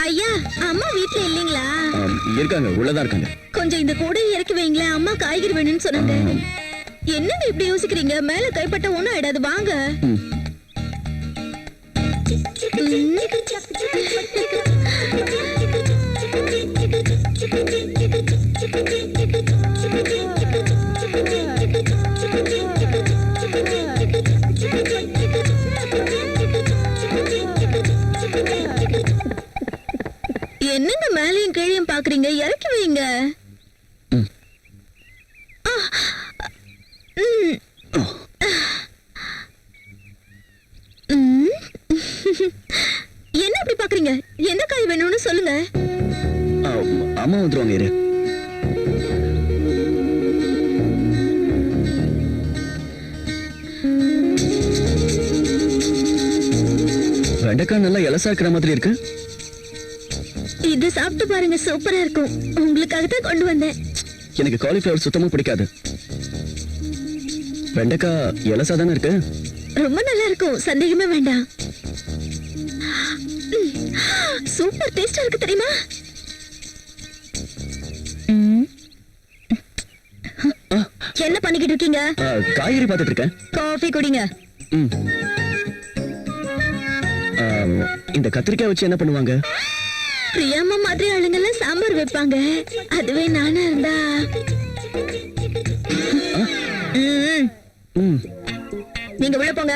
ஐயா, அம்மா வீட்ல இல்லீங்களா? இருக்காங்க, உள்ளதா இருக்காங்க. கொஞ்சம் இந்த கூடையை இறக்கி வைங்களேன், அம்மா காய்கறி வேணும்னு சொன்னாங்க. என்னங்க இப்படி யோசிக்கிறீங்க? மேல கைப்பட்ட ஒண்ணும் ஆயிடாது, வாங்க. என்னங்க மேலையும் கீழையும் பாக்குறீங்க? இறக்கி வைங்க. என்ன அப்படி பாக்குறீங்க? எந்த காய் வேணும்னு சொல்லுங்க. அம்மா வந்துருவாங்க, இரு. வெண்டைக்காய் நல்லா இலசா இருக்கிற மாதிரி இருக்கு. இது சாப்பிட்டு பாருங்க, சூப்பரா இருக்கும். உங்களுக்காக தான் கொண்டு வந்தேன். எனக்கு காலிஃபிளவர் சுத்தமா பிடிக்காது. வெண்டைக்காய் இலசா தானே இருக்கு. ரொம்ப நல்லா இருக்கும், சந்தேகமே வேண்டாம். சூப்பர் டேஸ்டா இருக்கு தெரியுமா? என்ன பண்ணிக்கிட்டு இருக்கீங்க? காய்கறி பார்த்துட்டு இருக்கேன். காஃபி குடிங்க. இந்த கத்திரிக்காய் வச்சு என்ன பண்ணுவாங்க? பிரியாமா மாதிரி ஆளுங்கெல்லாம் சாம்பார் வைப்பாங்க. அதுவே நானா இருந்தா நீங்க உள்ள போங்க.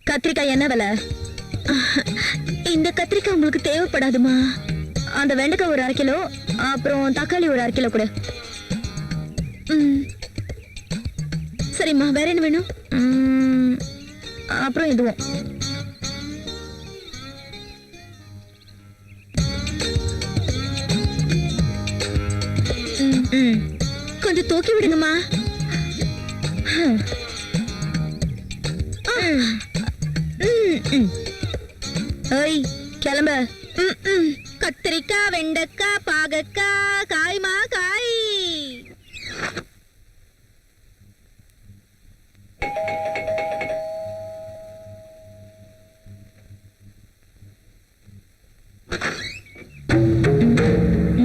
கத்திரிக்காய் என்ன விலை? இந்த கத்திரிக்காய் உங்களுக்கு தேவைப்படாதுமா. அந்த வெண்டைக்காய் ஒரு 1/2 கிலோ, அப்புறம் தக்காளி ஒரு 1/2 கிலோ கூட. சரிம்மா, வேற என்ன வேணும்? அப்புறம் இதுவும். கொஞ்சம் தூக்கி விடுங்கம்மா. ஓய், கிளம்ப. கத்திரிக்காய், வெண்டைக்காய், பாகக்காய், காய்மா காய்.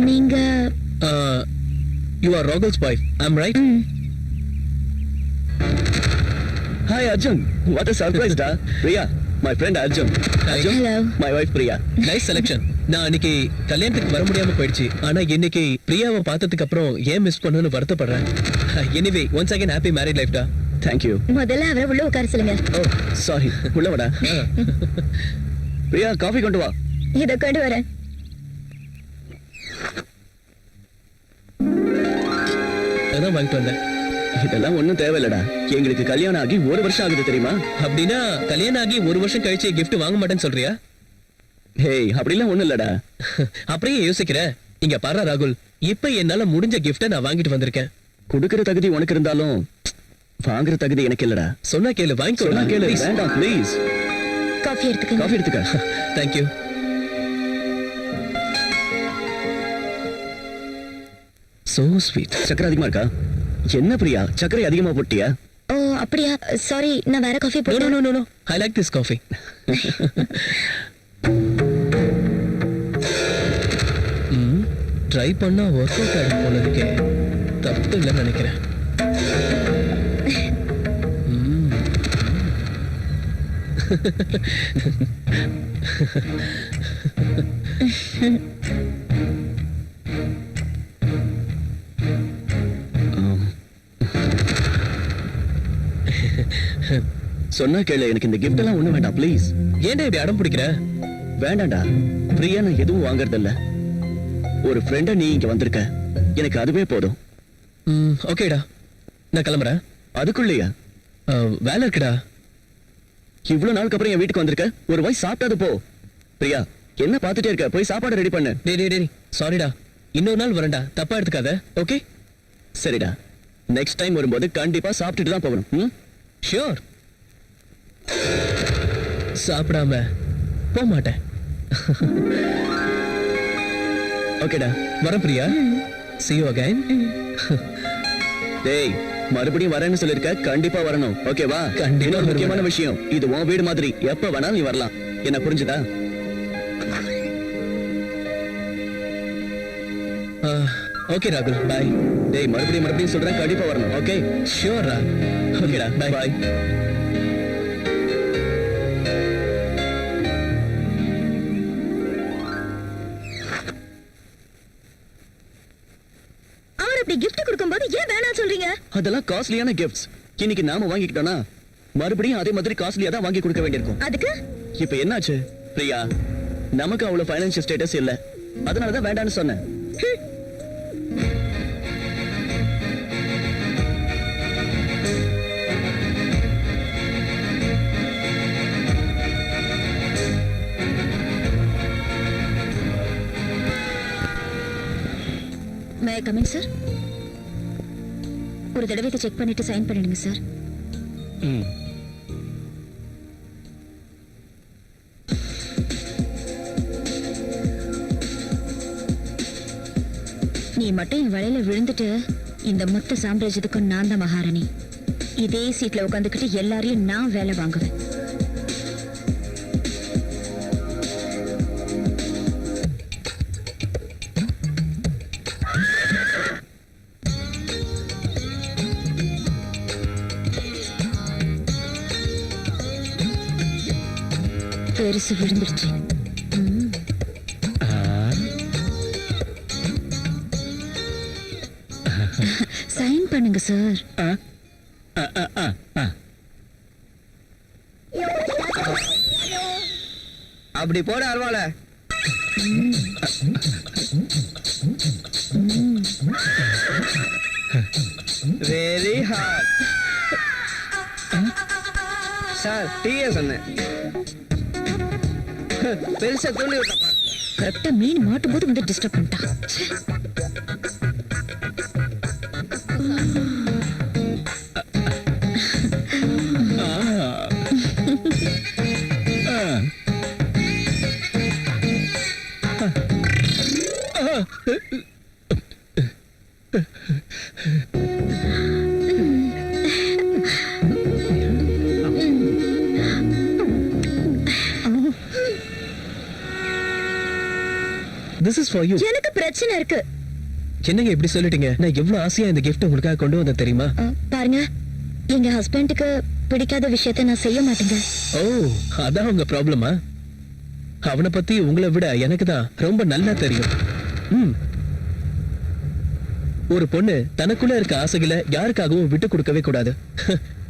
நீங்க You are Rogel's wife, I'm right? Hi Arjun, what a surprise da. Priya, my friend Arjun. Arjun, hello. My wife Priya. Nice selection. நான் அன்னைக்கு கல்யாணத்துக்கு வர முடியாம போயிடுச்சு. ஆனா இன்னைக்கு பிரியாவை பார்த்ததுக்கு அப்புறம் ஏன் மிஸ் பண்ணனும்னு வருத்தப்படுறேன். Anyway, once again happy married life da. Thank you. முதல்ல அவரை உள்ள உட்கார சொல்லுங்க. Oh, sorry. உள்ள வாடா. பிரியா, காபி கொண்டு வா. இத கொண்டு வரேன். அதான் வாங்கிட்டு வந்தேன். இதெல்லாம் ஒண்ணும் தேவையில்லடா. எங்களுக்கு கல்யாணம் ஆகி 1 வருஷம் ஆகுது தெரியுமா? அப்படின்னா கல்யாணம் ஆகி 1 வருஷம் கழிச்சு gift வாங்க மாட்டேன்னு சொல்றியா? ஹேய், அப்படிலாம் ஒண்ணும் இல்லடா. அப்படியே யோசிக்கிற. இங்க பாரு ராகுல், இப்ப என்னால முடிஞ்ச gift நான் வாங்கிட்டு வந்திருக்கேன். குடுக்குற தகுதி உனக்கு இருந்தாலும் வாங்குற தகுதி எனக்கு இல்லடா. சொன்னா கேளு, வாங்கிக்கோ. சொன்னா கேளு. வேண்டாம் ப்ளீஸ். காஃபி எடுத்துக்கங்க. காஃபி எடுத்துக்க. Thank you. So sweet. சக்கரை அதிகமா இருக்கா? என்ன பிரியா, சக்கரை அதிகமா போட்டியா? ஓ, அப்படியா? சாரி, நான் வேற காஃபி போடுறேன். No, no, no, no. I like this coffee. Try பண்ணா ஒர்க் அவுட் ஆகும் போல இருக்கே. தப்பு இல்லைன்னு நினைக்கிறேன். சொன்னா கேளு, எனக்கு இந்த gift எல்லாம் ஒண்ணு வேண்டாம் ப்ளீஸ். ஏன்டா இப்படி அடம் பிடிக்கிற? வேண்டாம்டா பிரியா, நான் எதுவும் வாங்குறது இல்ல. ஒரு ஃப்ரெண்டா நீ இங்க வந்திருக்க, எனக்கு அதுவே போதும். ஓகேடா, நான் கிளம்புறேன். அதுக்குள்ளயா? வேலை இருக்குடா. இவ்வளவு நாளுக்கு அப்புறம் என் வீட்டுக்கு வந்திருக்க, ஒரு வாய் சாப்பிட்டது போ. பிரியா, என்ன பாத்துட்டே இருக்க? போய் சாப்பாடு ரெடி பண்ணு. டேய் சாரிடா, இன்னொரு நாள் வரேன்டா, தப்பா எடுத்துக்காத. ஓகே சரிடா, நெக்ஸ்ட் டைம் வரும்போது கண்டிப்பா சாப்பிட்டுட்டு தான் போகணும். ஷியோர். சாப்பிடாம போக மாட்டேன். ஓகேடா, வரேன் பிரியா. See you again. டேய் மறுபடியும் வரேன்னு சொல்லிருக்க, கண்டிப்பா வரணும். ஓகேவா? கண்டிப்பா இன்னொரு வருவேன். முக்கியமான விஷயம், இது உன் வீடு மாதிரி, எப்ப வேணாலும் நீ வரலாம். என்ன புரிஞ்சுதா? ஓகே ராகுல், பாய். டேய் மறுபடியும் சொல்றேன், கண்டிப்பா வரணும். ஓகே? ஷியோர் ரா. ஓகேடா, பாய். பாய். அவர் அப்படி கிஃப்ட் கொடுக்கும்போது ஏன் வேணாம் சொல்றீங்க? அதெல்லாம் காஸ்ட்லியான கிஃப்ட்ஸ். இன்னைக்கு நாம வாங்கிக்கிட்டோம்னா மறுபடியும் அதே மாதிரி காஸ்ட்லியா தான் வாங்கி கொடுக்க வேண்டியிருக்கும். அதுக்கு இப்ப என்னாச்சு பிரியா? நமக்கு அவ்வளவு ஃபைனான்சியல் ஸ்டேட்டஸ் இல்ல, அதனாலதான் வேண்டாம்னு சொன்னேன். May coming sir? ஒரு தடவை இதை செக் பண்ணிட்டு சைன் பண்ணிடுங்க சார். ம். நீ மட்டும் என் வலையில விழுந்துட்டு இந்த மொத்த சாம்ராஜ்யத்துக்கும் நான் தான் மகாராணி. இதே சீட்ல உட்காந்துக்கிட்டு எல்லாரையும் நான் வேலை வாங்குவேன். பெருசு விழுந்துருச்சு. சைன் பண்ணுங்க சார். அப்படி போட அருவால. Very hard sir. டீயே சொன்னேன், பெருசா தூண்டி விட்டப்பா. கரெக்டா மீன் மாட்டும் போது வந்து டிஸ்டர்ப் பண்ணிட்டான். ச்சே. This is for you. எனக்கு பிரச்சனை இருக்கு. என்னங்க இப்படி சொல்லிட்டீங்க? நான் எவ்வளவு ஆசையா இந்த gift உங்களுக்காக கொண்டு வந்தேன் தெரியுமா? பாருங்க, எங்க ஹஸ்பண்டுக்கு பிடிக்காத விஷயத்த நான் செய்ய மாட்டேங்க. ஓ, அதான் உங்க ப்ராப்ளமா? அவனை பத்தி உங்களை விட எனக்கு தான் ரொம்ப நல்லா தெரியும். ஒரு பொண்ணு தனக்குள்ள இருக்க ஆசைகளை யாருக்காகவும் விட்டு கொடுக்கவே கூடாது.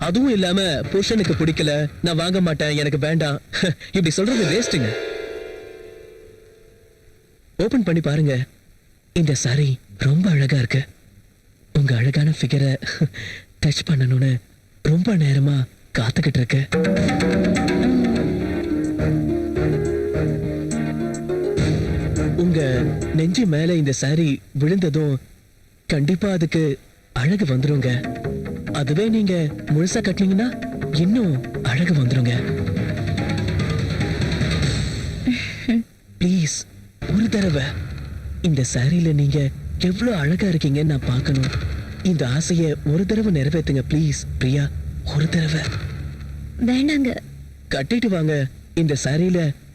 அதுவும் இல்லாம புருஷனுக்கு பிடிக்கல, நான் வாங்க மாட்டேன், எனக்கு வேண்டாம், இப்படி சொல்றது வேஸ்ட்டுங்க. ஓபன் பண்ணி பாருங்க. இந்த சாரி ரொம்ப அழகா இருக்கு. உங்க அழகான ஃபிகரை டச் பண்ணணும்னு ரொம்ப நேரமா காத்துக்கிட்டு இருக்கு. உங்க நெஞ்சு மேல இந்த சாரி விழுந்ததும் கண்டிப்பா அதுக்கு அழகு வந்துருங்க. அதுவே நீங்க முழுசா கட்டினீங்கன்னா இன்னும் அழகு வந்துருங்க. ப்ளீஸ் ஒரு தடவை இந்த சாரியில நீங்க எவ்வளவு அழகா இருக்கீங்கன்னு நான் பார்க்கணும். இந்த ஆசைய ஒரு தடவை நிறைவேத்துங்க ப்ளீஸ் பிரியா. ஒரு தடவை வேண்டாங்க. கட்டிட்டு வாங்க. இந்த சாரியில